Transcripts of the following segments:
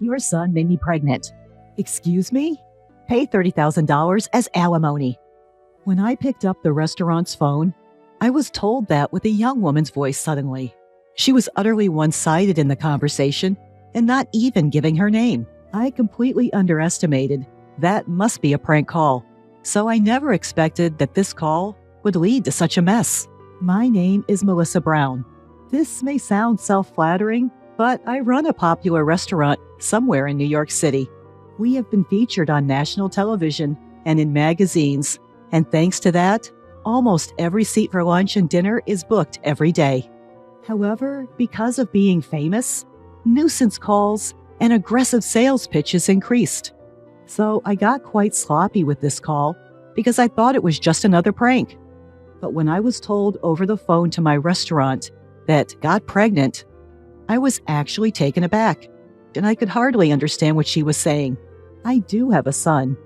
Your son made me pregnant. Excuse me? Pay $30,000 as alimony. When I picked up the restaurant's phone, I was told that with a young woman's voice suddenly. She was utterly one-sided in the conversation and not even giving her name. I completely underestimated. That must be a prank call. So I never expected that this call would lead to such a mess. My name is Melissa Brown. This may sound self-flattering, but I run a popular restaurant somewhere in New York City. We have been featured on national television and in magazines, and thanks to that, almost every seat for lunch and dinner is booked every day. However, because of being famous, nuisance calls and aggressive sales pitches increased. So I got quite sloppy with this call because I thought it was just another prank. But when I was told over the phone to my restaurant that got pregnant, I was actually taken aback, and I could hardly understand what she was saying. I do have a son,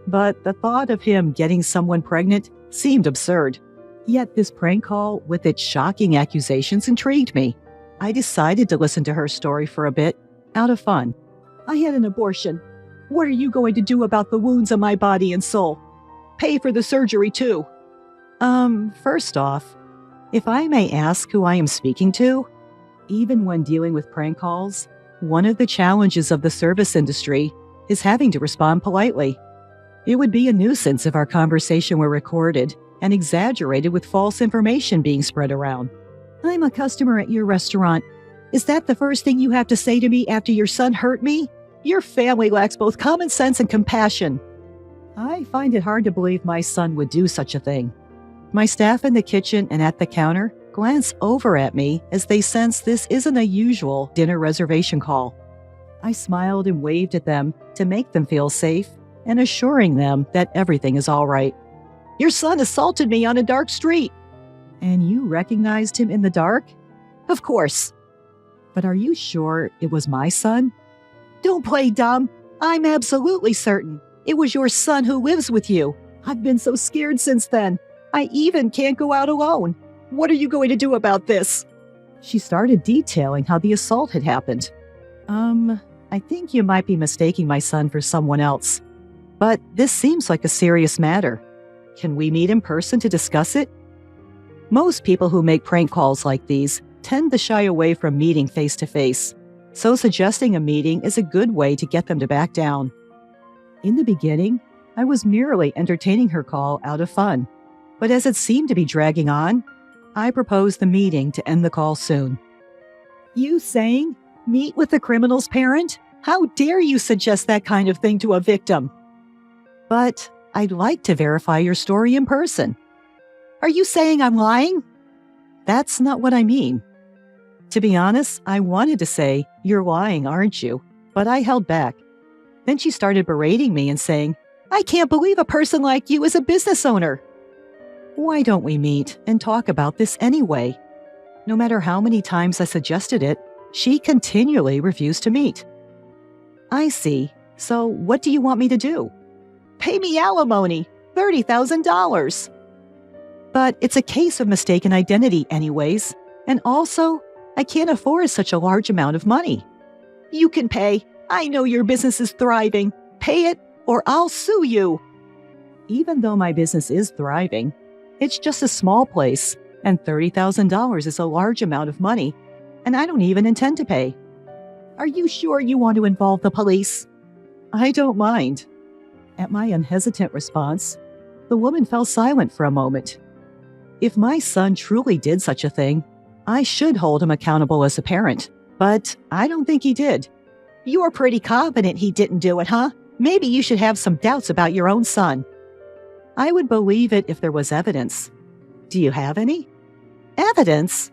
but the thought of him getting someone pregnant seemed absurd. Yet this prank call with its shocking accusations intrigued me. I decided to listen to her story for a bit, out of fun. I had an abortion. What are you going to do about the wounds on my body and soul? Pay for the surgery too. First off, if I may ask who I am speaking to, even when dealing with prank calls, one of the challenges of the service industry is having to respond politely. It would be a nuisance if our conversation were recorded and exaggerated with false information being spread around. I'm a customer at your restaurant. Is that the first thing you have to say to me after your son hurt me? Your family lacks both common sense and compassion. I find it hard to believe my son would do such a thing. My staff in the kitchen and at the counter glance over at me as they sense this isn't a usual dinner reservation call. I smiled and waved at them to make them feel safe and assuring them that everything is all right. Your son assaulted me on a dark street. And you recognized him in the dark? Of course. But are you sure it was my son? Don't play dumb. I'm absolutely certain. It was your son who lives with you. I've been so scared since then. I even can't go out alone. What are you going to do about this? She started detailing how the assault had happened. I think you might be mistaking my son for someone else. But this seems like a serious matter. Can we meet in person to discuss it? Most people who make prank calls like these tend to shy away from meeting face-to-face, so suggesting a meeting is a good way to get them to back down. In the beginning, I was merely entertaining her call out of fun, but as it seemed to be dragging on, I proposed the meeting to end the call soon. You saying, meet with the criminal's parent? How dare you suggest that kind of thing to a victim? But I'd like to verify your story in person. Are you saying I'm lying? That's not what I mean. To be honest, I wanted to say, you're lying, aren't you? But I held back. Then she started berating me and saying, I can't believe a person like you is a business owner. Why don't we meet and talk about this anyway? No matter how many times I suggested it, she continually refused to meet. I see. So what do you want me to do? Pay me alimony, $30,000. But it's a case of mistaken identity anyways. And also, I can't afford such a large amount of money. You can pay. I know your business is thriving. Pay it or I'll sue you. Even though my business is thriving, it's just a small place, and $30,000 is a large amount of money, and I don't even intend to pay. Are you sure you want to involve the police? I don't mind. At my unhesitant response, the woman fell silent for a moment. If my son truly did such a thing, I should hold him accountable as a parent, but I don't think he did. You're pretty confident he didn't do it, huh? Maybe you should have some doubts about your own son. I would believe it if there was evidence. Do you have any? Evidence?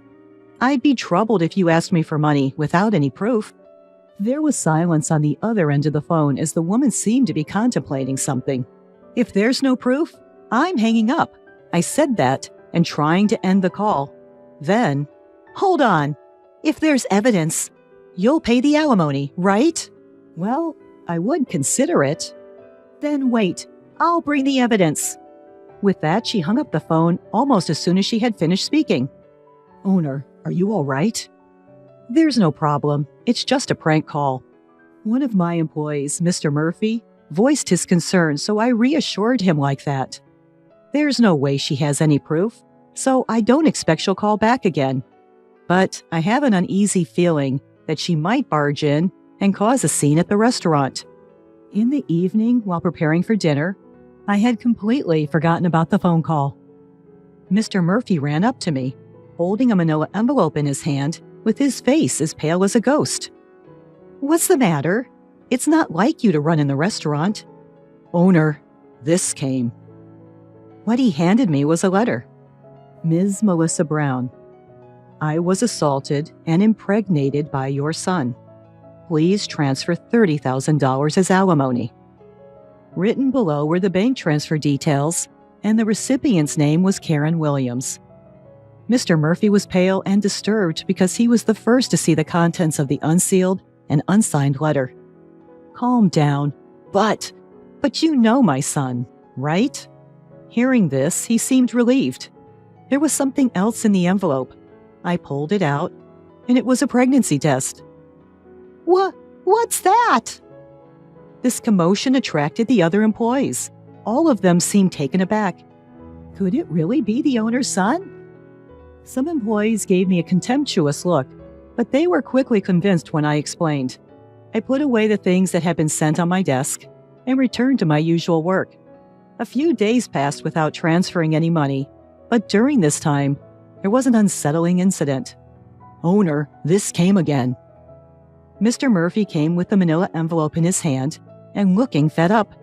I'd be troubled if you asked me for money without any proof. There was silence on the other end of the phone as the woman seemed to be contemplating something. If there's no proof, I'm hanging up. I said that and trying to end the call. Then, hold on. If there's evidence, you'll pay the alimony, right? Well, I would consider it. Then wait, I'll bring the evidence. With that, she hung up the phone almost as soon as she had finished speaking. Owner, are you all right? There's no problem. It's just a prank call. One of my employees, Mr. Murphy, voiced his concern, so I reassured him like that. There's no way she has any proof, so I don't expect she'll call back again. But I have an uneasy feeling that she might barge in and cause a scene at the restaurant. In the evening, while preparing for dinner, I had completely forgotten about the phone call. Mr. Murphy ran up to me, holding a manila envelope in his hand, with his face as pale as a ghost. "What's the matter? It's not like you to run in the restaurant." "Owner, this came." What he handed me was a letter. "Ms. Melissa Brown, I was assaulted and impregnated by your son. Please transfer $30,000 as alimony." Written below were the bank transfer details, and the recipient's name was Karen Williams. Mr. Murphy was pale and disturbed because he was the first to see the contents of the unsealed and unsigned letter. "Calm down. But you know my son, right?" Hearing this, he seemed relieved. There was something else in the envelope. I pulled it out, and it was a pregnancy test. What's that?" This commotion attracted the other employees. All of them seemed taken aback. Could it really be the owner's son? Some employees gave me a contemptuous look, but they were quickly convinced when I explained. I put away the things that had been sent on my desk and returned to my usual work. A few days passed without transferring any money, but during this time, there was an unsettling incident. "Owner, this came again." Mr. Murphy came with the manila envelope in his hand and looking fed up.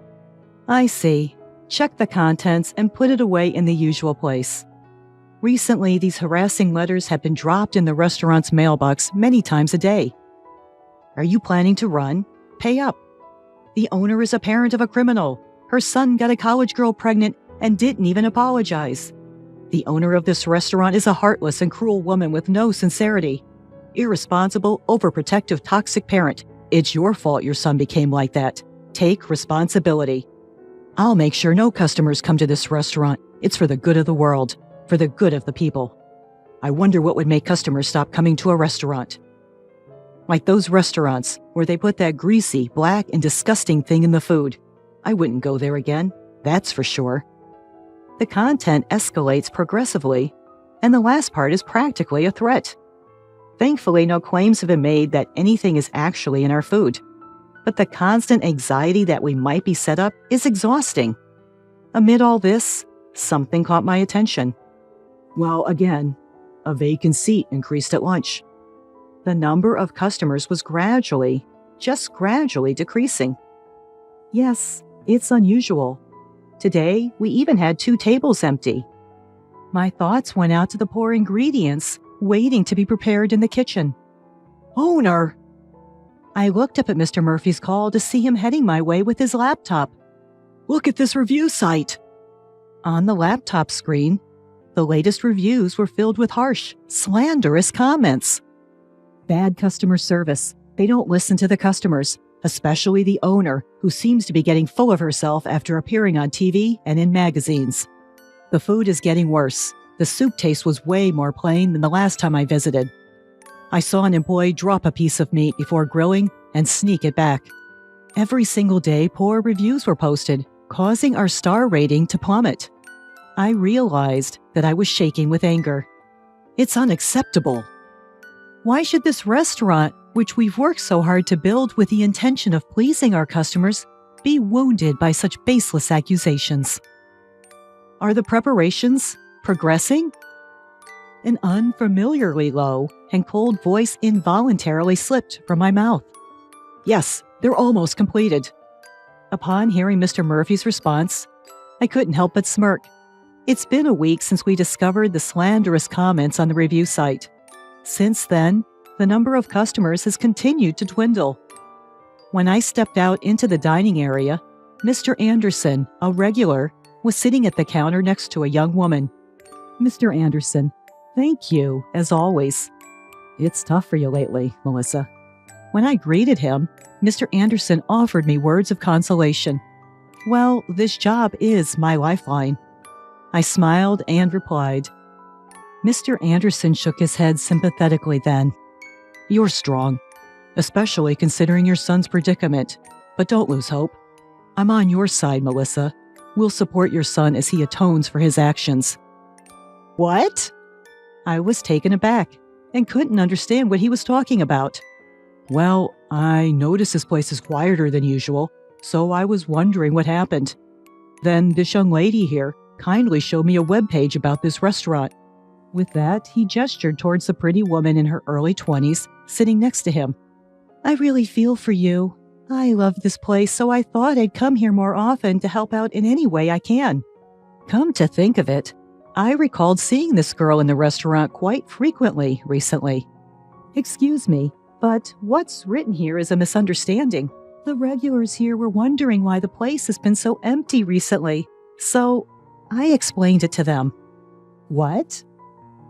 "I see. Check the contents and put it away in the usual place. Recently, these harassing letters have been dropped in the restaurant's mailbox many times a day. Are you planning to run? Pay up. The owner is a parent of a criminal. Her son got a college girl pregnant and didn't even apologize. The owner of this restaurant is a heartless and cruel woman with no sincerity. Irresponsible, overprotective, toxic parent. It's your fault your son became like that. Take responsibility. I'll make sure no customers come to this restaurant. It's for the good of the world, for the good of the people. I wonder what would make customers stop coming to a restaurant. Like those restaurants where they put that greasy, black, and disgusting thing in the food. I wouldn't go there again, that's for sure." The content escalates progressively, and the last part is practically a threat. Thankfully, no claims have been made that anything is actually in our food. But the constant anxiety that we might be set up is exhausting. Amid all this, something caught my attention. Well, again, a vacant seat increased at lunch. The number of customers was just gradually decreasing. Yes, it's unusual. Today, we even had 2 tables empty. My thoughts went out to the poor ingredients waiting to be prepared in the kitchen. "Owner!" I looked up at Mr. Murphy's call to see him heading my way with his laptop. "Look at this review site." On the laptop screen, the latest reviews were filled with harsh, slanderous comments. Bad customer service. They don't listen to the customers, especially the owner, who seems to be getting full of herself after appearing on TV and in magazines. The food is getting worse. The soup taste was way more plain than the last time I visited. I saw an employee drop a piece of meat before grilling and sneak it back. Every single day, poor reviews were posted, causing our star rating to plummet. I realized that I was shaking with anger. It's unacceptable. Why should this restaurant, which we've worked so hard to build with the intention of pleasing our customers, be wounded by such baseless accusations? Are the preparations progressing? An unfamiliarly low and cold voice involuntarily slipped from my mouth. Yes, they're almost completed. Upon hearing Mr. Murphy's response, I couldn't help but smirk. It's been a week since we discovered the slanderous comments on the review site. Since then, the number of customers has continued to dwindle. When I stepped out into the dining area, Mr. Anderson, a regular, was sitting at the counter next to a young woman. "Mr. Anderson, thank you, as always." "It's tough for you lately, Melissa." When I greeted him, Mr. Anderson offered me words of consolation. Well, this job is my lifeline. I smiled and replied. Mr. Anderson shook his head sympathetically then. "You're strong. especially considering your son's predicament. But don't lose hope. I'm on your side, Melissa. We'll support your son as he atones for his actions." "What?" I was taken aback and couldn't understand what he was talking about. "Well, I noticed this place is quieter than usual, so I was wondering what happened. Then this young lady here kindly showed me a webpage about this restaurant." With that, he gestured towards the pretty woman in her early 20s sitting next to him. "I really feel for you. I love this place, so I thought I'd come here more often to help out in any way I can." Come to think of it, I recalled seeing this girl in the restaurant quite frequently recently. "Excuse me, but what's written here is a misunderstanding. The regulars here were wondering why the place has been so empty recently, so I explained it to them." "What?"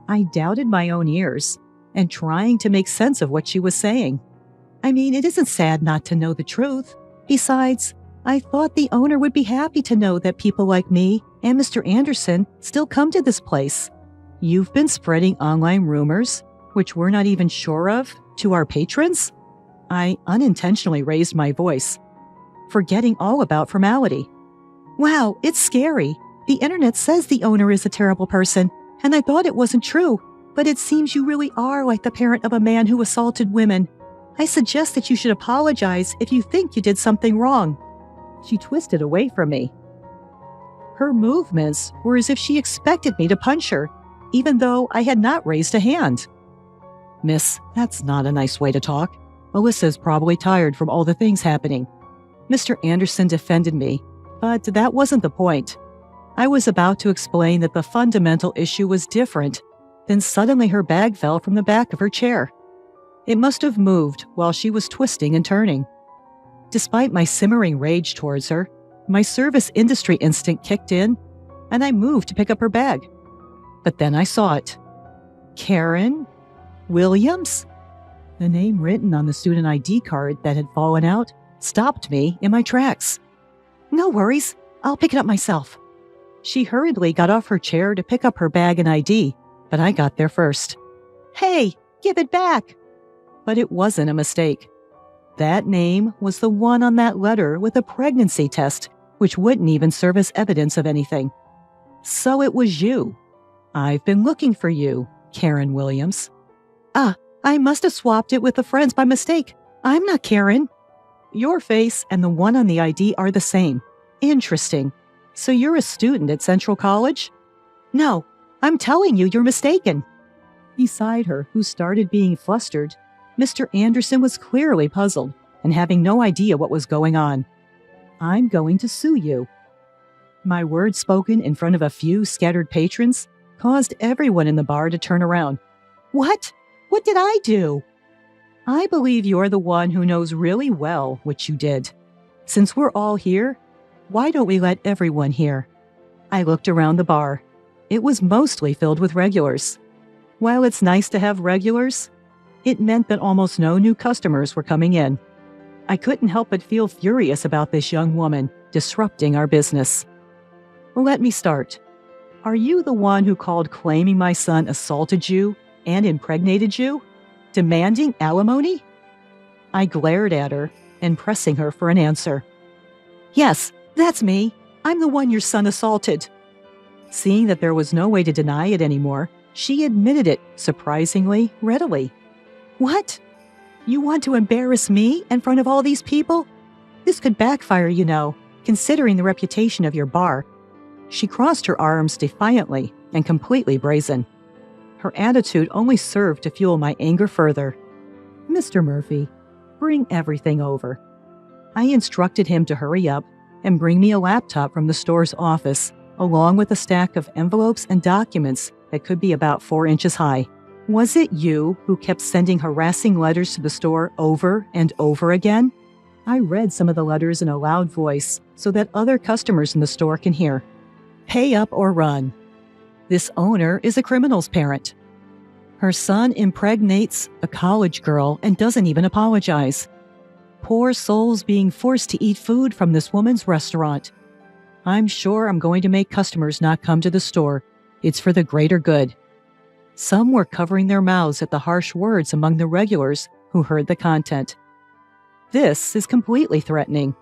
I doubted my own ears and trying to make sense of what she was saying. "I mean, it isn't sad not to know the truth. Besides, I thought the owner would be happy to know that people like me and Mr. Anderson still come to this place. You've been spreading online rumors, which we're not even sure of, to our patrons?" I unintentionally raised my voice, forgetting all about formality. "Wow, it's scary. The internet says the owner is a terrible person, and I thought it wasn't true, but it seems you really are like the parent of a man who assaulted women. I suggest that you should apologize if you think you did something wrong." She twisted away from me. Her movements were as if she expected me to punch her, even though I had not raised a hand. "Miss, that's not a nice way to talk. Melissa's probably tired from all the things happening." Mr. Anderson defended me, but that wasn't the point. I was about to explain that the fundamental issue was different, then suddenly her bag fell from the back of her chair. It must have moved while she was twisting and turning. Despite my simmering rage towards her, my service industry instinct kicked in, and I moved to pick up her bag. But then I saw it. Karen Williams? The name written on the student ID card that had fallen out stopped me in my tracks. "No worries, I'll pick it up myself." She hurriedly got off her chair to pick up her bag and ID, but I got there first. "Hey, give it back!" But it wasn't a mistake. That name was the one on that letter with a pregnancy test, which wouldn't even serve as evidence of anything. "So it was you. I've been looking for you, Karen Williams." "Ah, I must have swapped it with the friends by mistake. I'm not Karen." "Your face and the one on the ID are the same. Interesting. So you're a student at Central College?" "No, I'm telling you, you're mistaken." Beside her, who started being flustered, Mr. Anderson was clearly puzzled and having no idea what was going on. "I'm going to sue you." My words spoken in front of a few scattered patrons caused everyone in the bar to turn around. "What? What did I do?" "I believe you're the one who knows really well what you did. Since we're all here, why don't we let everyone hear?" I looked around the bar. It was mostly filled with regulars. While it's nice to have regulars, it meant that almost no new customers were coming in. I couldn't help but feel furious about this young woman disrupting our business. "Let me start. Are you the one who called claiming my son assaulted you and impregnated you, demanding alimony?" I glared at her and pressing her for an answer. "Yes, that's me. I'm the one your son assaulted." Seeing that there was no way to deny it anymore, she admitted it, surprisingly readily. "What? You want to embarrass me in front of all these people? This could backfire, you know, considering the reputation of your bar." She crossed her arms defiantly and completely brazen. Her attitude only served to fuel my anger further. "Mr. Murphy, bring everything over." I instructed him to hurry up and bring me a laptop from the store's office, along with a stack of envelopes and documents that could be about 4 inches high. "Was it you who kept sending harassing letters to the store over and over again?" I read some of the letters in a loud voice so that other customers in the store can hear. "Pay up or run. This owner is a criminal's parent. Her son impregnates a college girl and doesn't even apologize. Poor souls being forced to eat food from this woman's restaurant. I'm sure I'm going to make customers not come to the store. It's for the greater good." Some were covering their mouths at the harsh words among the regulars who heard the content. This is completely threatening.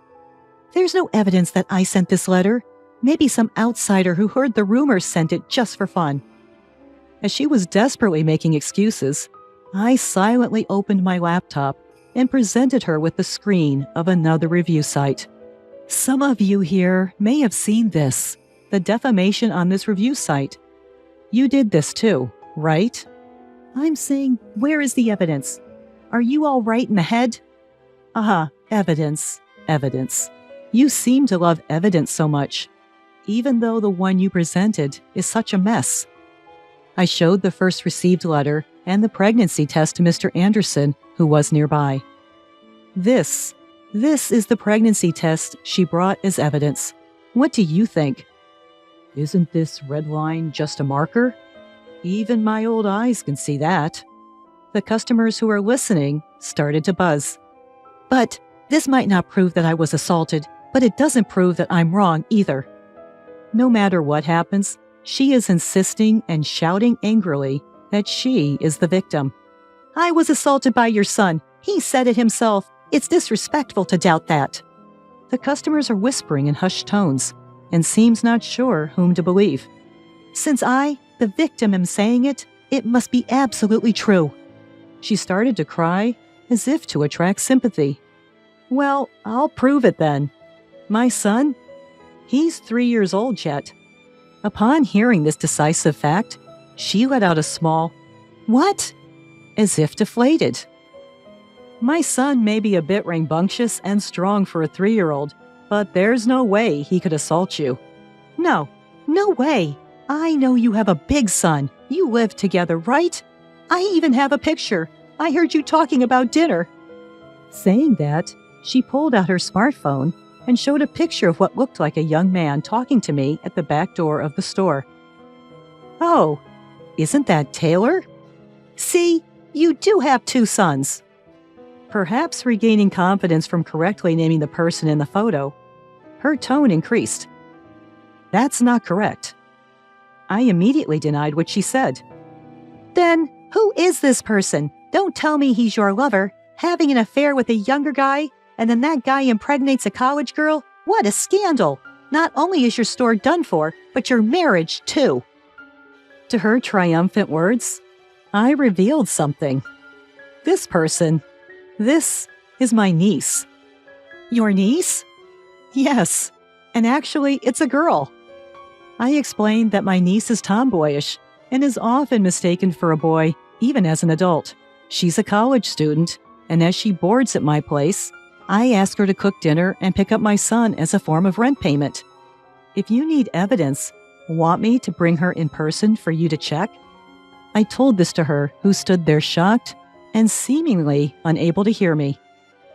There's no evidence that I sent this letter. Maybe some outsider who heard the rumors sent it just for fun. As she was desperately making excuses, I silently opened my laptop and presented her with the screen of another review site. Some of you here may have seen this, the defamation on this review site. You did this too, right? I'm saying, where is the evidence? Are you all right in the head? Evidence. You seem to love evidence so much, even though the one you presented is such a mess. I showed the first received letter and the pregnancy test to Mr. Anderson, who was nearby. This is the pregnancy test she brought as evidence. What do you think? Isn't this red line just a marker? Even my old eyes can see that. The customers who are listening started to buzz. But this might not prove that I was assaulted, but it doesn't prove that I'm wrong either. No matter what happens, she is insisting and shouting angrily that she is the victim. I was assaulted by your son. He said it himself. It's disrespectful to doubt that. The customers are whispering in hushed tones and seems not sure whom to believe. Since I, the victim, am saying it, it must be absolutely true. She started to cry as if to attract sympathy. Well, I'll prove it then. My son? He's 3 years old yet. Upon hearing this decisive fact, she let out a small, "What?" as if deflated. My son may be a bit rambunctious and strong for a 3-year-old, but there's no way he could assault you. No way. I know you have a big son. You live together, right? I even have a picture. I heard you talking about dinner. Saying that, she pulled out her smartphone and showed a picture of what looked like a young man talking to me at the back door of the store. Oh, isn't that Taylor? See, you do have 2 sons. Perhaps regaining confidence from correctly naming the person in the photo, her tone increased. That's not correct. I immediately denied what she said. Then, who is this person? Don't tell me he's your lover, having an affair with a younger guy, and then that guy impregnates a college girl? What a scandal! Not only is your store done for, but your marriage too. To her triumphant words, I revealed something. This person, this is my niece. Your niece? Yes, and actually it's a girl. I explained that my niece is tomboyish and is often mistaken for a boy, even as an adult. She's a college student, and as she boards at my place, I ask her to cook dinner and pick up my son as a form of rent payment. If you need evidence, want me to bring her in person for you to check? I told this to her, who stood there shocked and seemingly unable to hear me.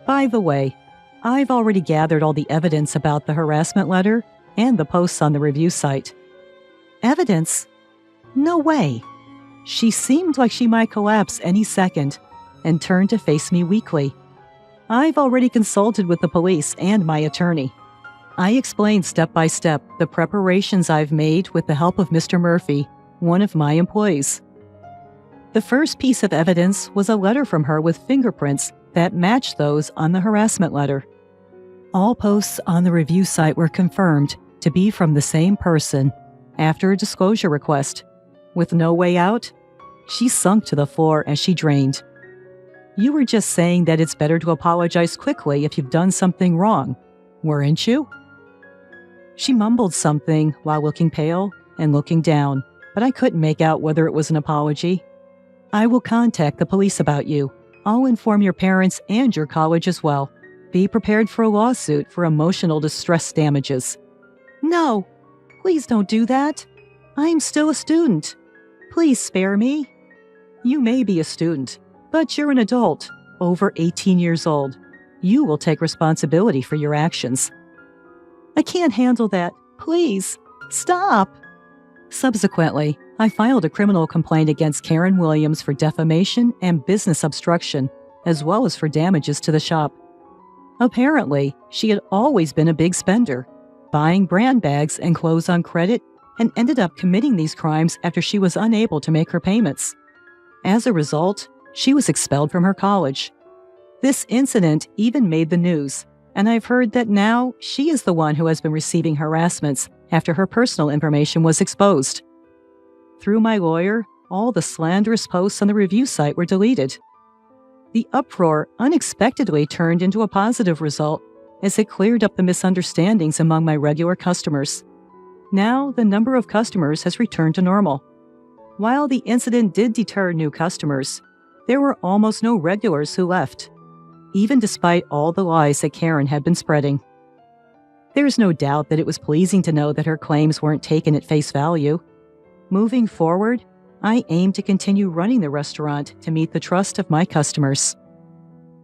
By the way, I've already gathered all the evidence about the harassment letter and the posts on the review site. Evidence? No way. She seemed like she might collapse any second and turned to face me weakly. I've already consulted with the police and my attorney. I explained step by step the preparations I've made with the help of Mr. Murphy, one of my employees. The first piece of evidence was a letter from her with fingerprints that matched those on the harassment letter. All posts on the review site were confirmed to be from the same person after a disclosure request. With no way out, she sunk to the floor as she drained. You were just saying that it's better to apologize quickly if you've done something wrong, weren't you? She mumbled something while looking pale and looking down, but I couldn't make out whether it was an apology. I will contact the police about you. I'll inform your parents and your college as well. Be prepared for a lawsuit for emotional distress damages. No, please don't do that. I'm still a student. Please spare me. You may be a student, but you're an adult, over 18 years old. You will take responsibility for your actions. I can't handle that. Please, stop. Subsequently, I filed a criminal complaint against Karen Williams for defamation and business obstruction, as well as for damages to the shop. Apparently, she had always been a big spender, buying brand bags and clothes on credit, and ended up committing these crimes after she was unable to make her payments. As a result, she was expelled from her college, This incident even made the news, and I've heard that now she is the one who has been receiving harassments after her personal information was exposed. Through my lawyer, all the slanderous posts on the review site were deleted. The uproar unexpectedly turned into a positive result as it cleared up the misunderstandings among my regular customers. Now, the number of customers has returned to normal. While the incident did deter new customers, there were almost no regulars who left, even despite all the lies that Karen had been spreading. There's no doubt that it was pleasing to know that her claims weren't taken at face value. Moving forward, I aim to continue running the restaurant to meet the trust of my customers.